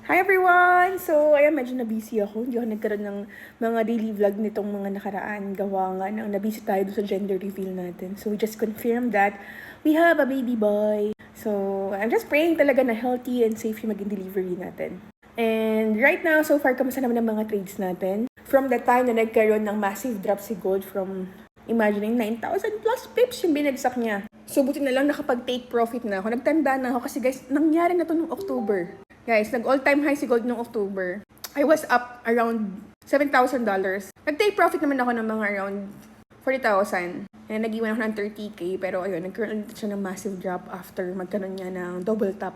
Hi everyone! So, ayan, medyo na-busy ako. Hindi ako nagkaroon ng mga daily vlog nitong mga nakaraan. Gawa nga ng na-busy tayo sa gender reveal natin. So, we just confirmed that we have a baby boy. So, I'm just praying talaga na healthy and safe yung maging delivery natin. And right now, so far, kamusta naman ang mga trades natin? From the time na nagkaroon ng massive drop si gold from imagining 9,000 plus pips yung binagsak niya. So, buti na lang nakapag-take profit na ako. Nagtanda na ako kasi guys, nangyari na to noong October. Guys, nag-all-time high si gold noong October. I was up around $7,000. Nag-take profit naman ako ng mga around 40,000. And nag-iwan ako ng 30K. Pero ayun, nagkaroon siya ng massive drop after magkaroon niya ng double top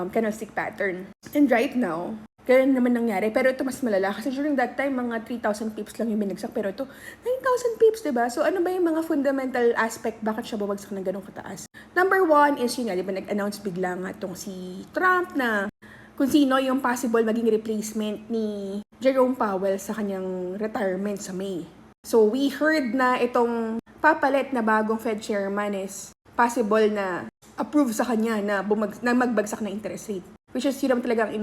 candlestick pattern. And right now, ganun naman nangyari. Pero ito mas malala. Kasi during that time, mga 3,000 pips lang yung binagsak. Pero ito, 9,000 pips, diba? So ano ba yung mga fundamental aspect? Bakit siya babagsak ng ganun kataas? Number one is yun nga, diba nag-announce bigla nga itong si Trump na kung sino yung possible maging replacement ni Jerome Powell sa kanyang retirement sa May. So we heard na itong papalit na bagong Fed chairman is possible na approve sa kanya na magbagsak na interest rate. Which is yun naman talagang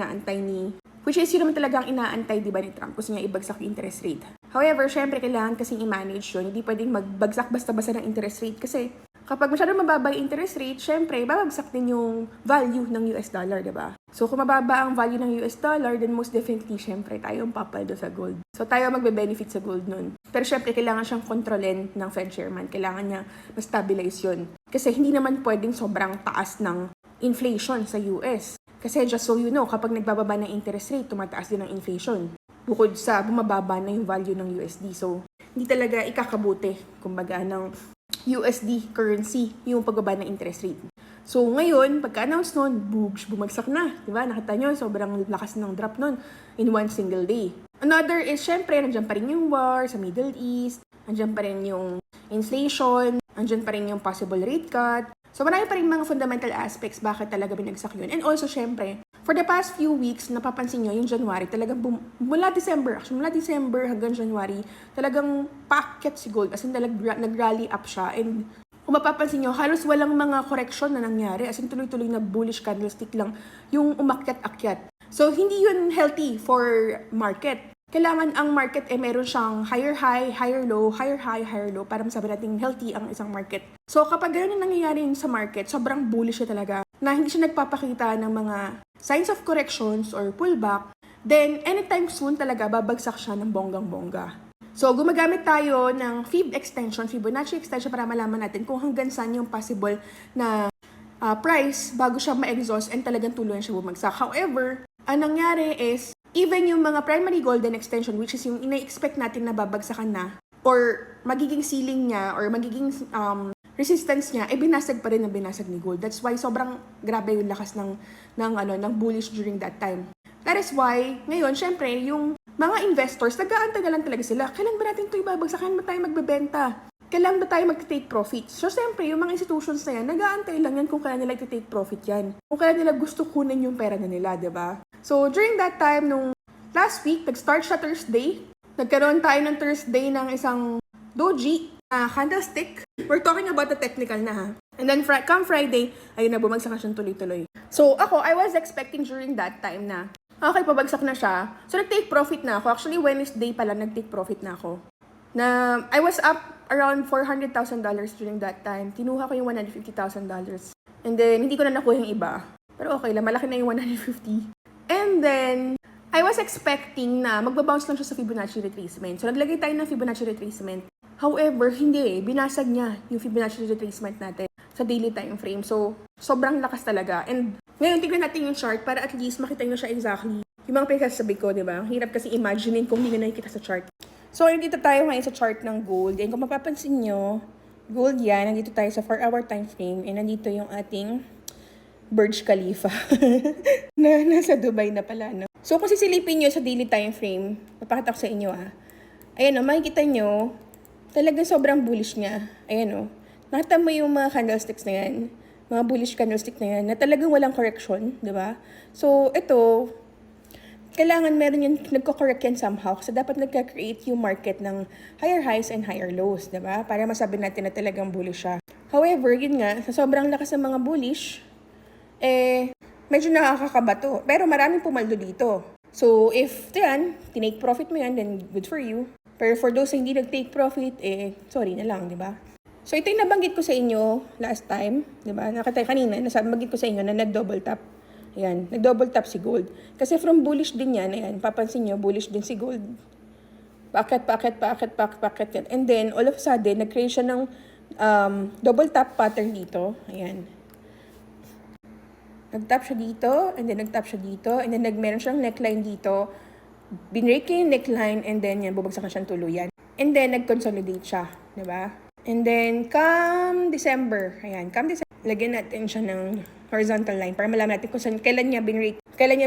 inaantay diba ni Trump kung niya ibagsak yung interest rate. However, syempre kailangan kasing i-manage yun. Hindi pwedeng magbagsak basta-basta ng interest rate kasi kapag masyadong mababa yung interest rate, syempre babagsak din yung value ng US dollar, diba? So kung mababa ang value ng US dollar, then most definitely, syempre tayo ang papaldo sa gold. So tayo magbe-benefit sa gold nun. Pero syempre kailangan siyang kontrolin ng Fed chairman. Kailangan niya ma-stabilize yun. Kasi hindi naman pwedeng sobrang taas ng inflation sa US. Kasi just so you know, kapag nagbababa ng interest rate, tumataas din ang inflation. Bukod sa bumababa na yung value ng USD. So, hindi talaga ikakabuti, kumbaga, ng USD currency yung pagbaba ng interest rate. So, ngayon, pagka-announce nun, bumagsak na. Diba? Nakita nyo, sobrang lakas ng drop nun in one single day. Another is, syempre, nandiyan pa rin yung war sa Middle East, nandiyan pa rin yung inflation, nandiyan pa rin yung possible rate cut. So, marami pa rin mga fundamental aspects bakit talaga binagsak yun. And also, syempre, for the past few weeks, napapansin nyo, yung January, talagang mula December hanggang January, talagang paakyat si gold. As in, nag-rally up siya. And kung mapapansin nyo, halos walang mga correction na nangyari. As in, tuloy-tuloy na bullish candlestick lang yung umakyat-akyat. So, hindi yun healthy for market. Kailangan ang market meron siyang higher high, higher low, higher high, higher low para masabi natin healthy ang isang market. So kapag gano'n yung nangyayari sa market, sobrang bullish siya talaga na hindi siya nagpapakita ng mga signs of corrections or pullback, then anytime soon talaga babagsak siya ng bonggang-bongga. So gumagamit tayo ng Fibonacci extension para malaman natin kung hanggang saan yung possible na price bago siya ma-exhaust and talagang tuluyan siya bumagsak. However, ang nangyari is even yung mga primary golden extension, which is yung ina-expect natin na babagsakan na, or magiging ceiling niya, or magiging resistance niya, binasag pa rin na binasag ni gold. That's why sobrang grabe yung lakas ng bullish during that time. That is why, ngayon, syempre, yung mga investors, nag-aantay na lang talaga sila. Kailan ba natin ito ibabagsak? Kailan ba tayo magbebenta? Kailan ba tayo mag-take profit? So, syempre, yung mga institutions na yan, nag-aantay lang yan kung kailan nila i-take profit yan. Kung kailan nila gusto kunin yung pera na nila, diba? So, during that time, nung last week, nag-start siya Thursday. Nagkaroon tayo ng Thursday ng isang doji na candlestick. We're talking about the technical na ha. And then, come Friday, ayun na, bumagsak na siyang tuloy-tuloy. So, ako, I was expecting during that time na, okay, pabagsak na siya. So, nag-take profit na ako. Actually, Wednesday pala, nag-take profit na ako. Na, I was up around $400,000 during that time. Kinuha ko yung $150,000. And then, hindi ko na nakuha yung iba. Pero okay lang, malaki na yung 150. And then, I was expecting na magbabounce lang siya sa Fibonacci retracement. So, naglagay tayo ng Fibonacci retracement. However, hindi binasag niya yung Fibonacci retracement natin sa daily time frame. So, sobrang lakas talaga. And ngayon, tignan natin yung chart para at least makita nyo siya exactly. Yung mga pinagsasabi ko, di ba? Hirap kasi imaginein kung hindi na nakikita sa chart. So, nandito tayo ngayon sa chart ng gold. And kung mapapansin nyo, gold yan. Nandito tayo sa 4-hour time frame. And nandito yung ating Burj Khalifa na nasa Dubai na pala, no? So, kung sisilipin nyo sa daily time frame, papakita ko sa inyo, ayan, makikita nyo, talagang sobrang bullish niya. Ayan, nakita mo yung mga candlesticks na yan, mga bullish candlestick na yan, na talagang walang correction, di ba? So, ito, kailangan meron yung nagko-correct yan somehow kasi dapat nagka-create yung market ng higher highs and higher lows, di ba? Para masabi natin na talagang bullish siya. However, yun nga, sa sobrang lakas ng mga bullish, medyo nakakakabato. Pero maraming pumaldo dito. So, if yan, tinake profit mo yan, then good for you. Pero for those na hindi nag-take profit, sorry na lang, di ba? So, ito yung nabanggit ko sa inyo last time, di ba? Nakatay kanina, nabanggit ko sa inyo na nag-double tap. Ayan, nag-double tap si gold. Kasi from bullish din yan, ayan, papansin nyo, bullish din si gold. Packet yan. And then, all of a sudden, nag-create siya ng double tap pattern dito. Ayan. Nag-tap siya dito, and then nag-tap siya dito, and then meron siyang neckline dito. Binrake yung neckline, and then yan, bubagsak na siyang tuluyan. And then, nag-consolidate siya, di ba? And then, come December, ayan, lagyan natin siya ng horizontal line para malaman natin kung kailan niya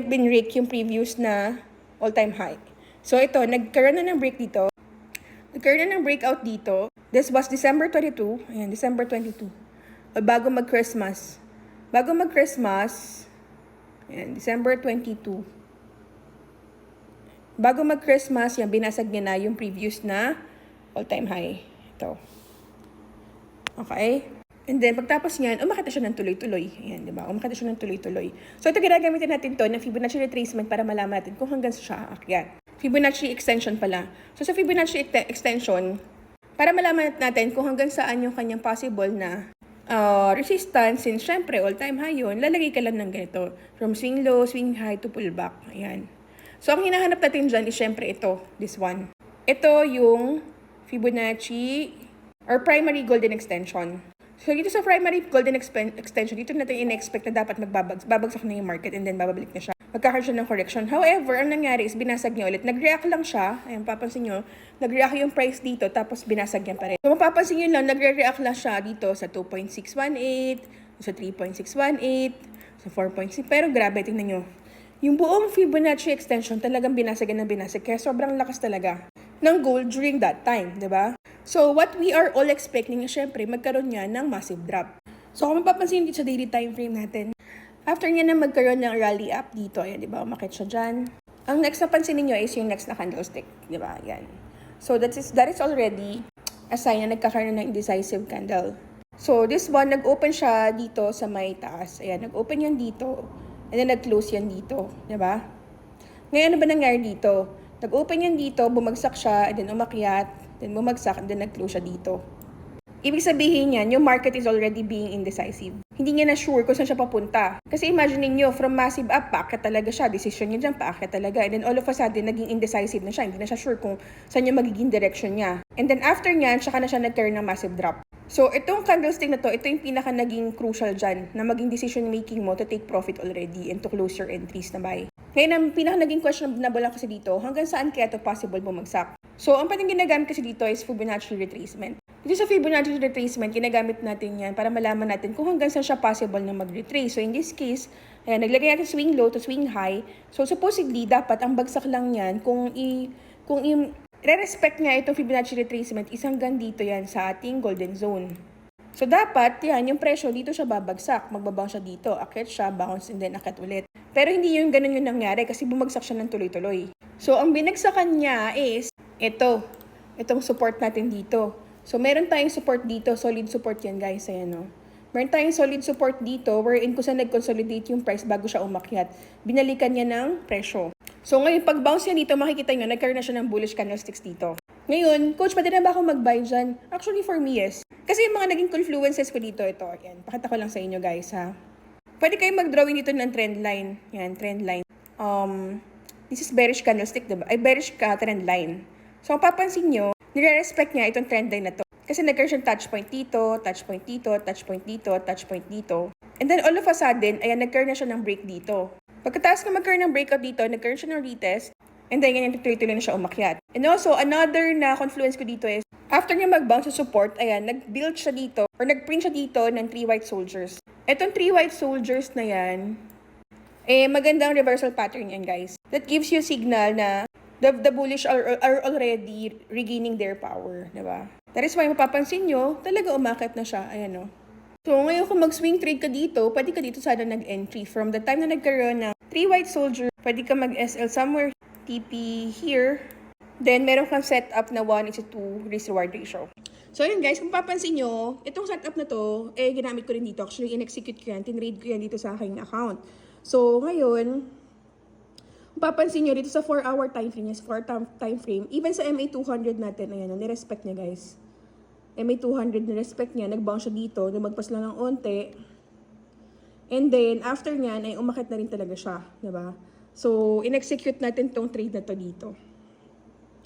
binrake yung previous na all-time high. So, ito, nagkaroon na ng break dito. Nagkaroon na ng breakout dito. This was December 22, ayan, December 22. O bago mag-Christmas. Ayan, December 22. Bago mag-Christmas, yan, binasag niya na yung previous na all-time high. Ito. Okay? And then, pagtapos niyan, umakita siya ng tuloy-tuloy. Ayan, di ba? Umakita siya ng tuloy-tuloy. So, ito ginagamitin natin to ng Fibonacci retracement para malaman natin kung hanggang siya aakyat. Fibonacci extension pala. So, sa Fibonacci extension, para malaman natin kung hanggang saan yung kanyang possible na resistance, since syempre all-time high yun, lalagay ka lang ng ganito. From swing low, swing high to pullback. Ayan. So, ang hinahanap natin dyan is syempre ito, this one. Ito yung Fibonacci or primary golden extension. So, dito sa primary golden extension, dito natin in-expect na dapat babagsak na yung market and then babalik na siya. Magkakaroon siya ng correction. However, ang nangyari is binasag niya ulit. Nag-react lang siya. Ayan, papansin nyo. Nag-react yung price dito, tapos binasag niya pa rin. So, mapapansin nyo lang, nagre-react lang siya dito sa 2.618, sa 3.618, sa 4.6. Pero grabe, tingnan nyo. Yung buong Fibonacci extension talagang binasag na binasag. Kaya sobrang lakas talaga ng gold during that time, di ba? So, what we are all expecting is syempre magkaroon niya ng massive drop. So, kung mapapansin dito sa daily time frame natin, after niya na magkaroon ng rally up dito, ayan, di ba? Umakit siya dyan. Ang next na pansinin nyo is yung next na candlestick, di ba? Yan. So, that is already a sign na nagkakaroon ng indecisive candle. So, this one, nag-open siya dito sa may taas. Ayan, nag-open yan dito. And then, nag-close yan dito, di ba? Ngayon, ano ba nangyari dito? Nag-open yan dito, bumagsak siya, and then umakyat, then bumagsak, and then nag-close siya dito. Ibig sabihin yan, yung market is already being indecisive. Hindi niya na sure kung saan siya papunta. Kasi imagine niyo from massive up, paakyat talaga siya. Decision niya dyan, paakyat talaga. And then all of a sudden, naging indecisive na siya. Hindi na siya sure kung saan yung magiging direction niya. And then after niyan, saka na siya nagkaroon ng massive drop. So, itong candlestick na to, ito yung pinaka naging crucial dyan na maging decision making mo to take profit already and to close your entries na buy. Ngayon, ang pinaka naging questionable lang kasi dito, hanggang saan kaya ito possible bumagsak? So, ang pwedeng ginagamit kasi dito is Fibonacci retracement. Dito sa Fibonacci retracement, ginagamit natin yan para malaman natin kung hanggang saan siya possible na mag-retrace. So, in this case, ayan, naglagay natin swing low to swing high. So, supposedly, dapat ang bagsak lang yan kung i-respect nga itong Fibonacci retracement, isang hanggang dito yan sa ating golden zone. So, dapat, yan, yung presyo, dito siya babagsak. Magbabounce siya dito, akit siya, bounce, and then akit ulit. Pero hindi yung ganun yung nangyari kasi bumagsak siya ng tuloy-tuloy. So, ang binagsakan niya is itong support natin dito. So, meron tayong support dito. Solid support yan, guys. Ayan, no? Meron tayong solid support dito wherein kung saan nag-consolidate yung price bago siya umakyat. Binalikan niya ng presyo. So, ngayon, pag bounce niya dito, makikita nyo, nagkaroon na siya ng bullish candlesticks dito. Ngayon, coach, pwede na ba ako mag-buy dyan? Actually, for me, yes. Kasi yung mga naging confluences ko dito, ito. Ayan, pakita ko lang sa inyo, guys, ha? Pwede kayong mag-drawing dito ng trend line. Yan, trend line. This is bearish candlestick, diba? Ay, bearish trend line. So, papansin nyo, nire-respect niya itong trend line na to. Kasi nagkaroon siyang touch point dito, touch point dito, touch point dito, touch point dito. And then, all of a sudden, ayan, nagkaroon na siya ng break dito. Pagkatapos na magkaroon ng breakout dito, nagkaroon siya ng retest. And then, ganyan, tuloy-tuloy na siya umakyat. And also, another na confluence ko dito is, after niya mag-bounce sa support, ayan, nag-build siya dito, or nag-print siya dito ng 3 white soldiers. Etong 3 white soldiers na yan, magandang reversal pattern yan, guys. That gives you signal na the bullish are already regaining their power, diba? That is why mapapansin nyo, talaga umakit na siya, ayan o. So, ngayon kung mag-swing trade ka dito, pwede ka dito sana nag-entry. From the time na nagkaroon ng 3 white soldiers, pwede ka mag-SL somewhere, TP here. Then, meron kang setup na 1:2 risk-reward ratio. So, yun guys, kung papansin nyo, itong setup na to, ginamit ko rin dito. Actually, in-execute ko yan, tinrade ko yan dito sa aking account. So, ngayon, papansin nyo dito sa 4-hour time frame, yes, 4 time frame, even sa MA200 natin, ayan, nirespect niya guys. MA200, nirespect niya, nag-bounce siya dito, lumagpas lang ng onte. And then, after nyan, ay umakit na rin talaga siya, diba? So, in-execute natin tong trade na to dito.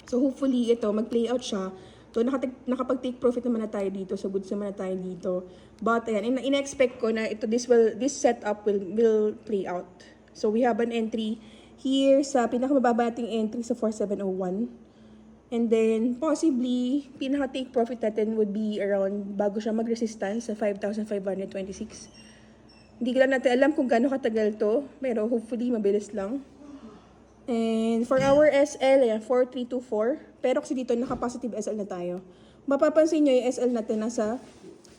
So, hopefully, ito, mag-play out siya. So, nakapag-take profit naman na tayo dito. So, goods naman na tayo dito. But, ayan, in-expect ko na ito, this setup will play out. So, we have an entry here sa pinakamababa nating entry sa 4701. And then, possibly, pinaka-take profit natin would be around, bago siya mag-resistance sa 5,526. Hindi ko lang natin alam kung gaano katagal to. Pero, hopefully, mabilis lang. And for our SL, ayan, 4324. Pero kasi dito, naka-positive SL na tayo. Mapapansin nyo yung SL natin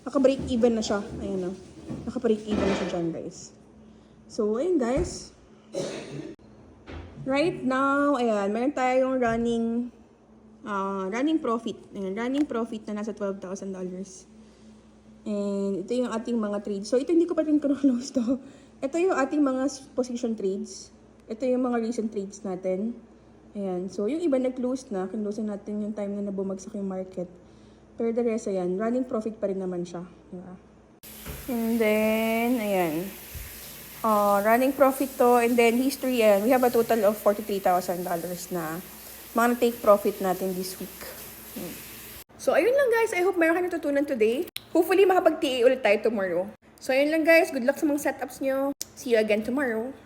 naka-break even na siya. Ayan o. Naka-break even na siya dyan, guys. So, ayun, guys. Right now, ayan, meron tayong running profit. Ayan, running profit na nasa $12,000. And ito yung ating mga trades. So, ito hindi ko pa rin close to. Ito yung ating mga position trades. Ito yung mga recent trades natin. Ayan. So, yung iba nag-close na. Kinlosein natin yung time na bumagsak yung market. Pero the rest, ayan. Running profit pa rin naman siya. Diba? And then, ayan. Running profit to. And then, history, ayan. We have a total of $43,000 na mga take profit natin this week. So, ayun lang guys. I hope mayroon kayo natutunan today. Hopefully, makapag-TA ulit tayo tomorrow. So, ayun lang guys. Good luck sa mga setups nyo. See you again tomorrow.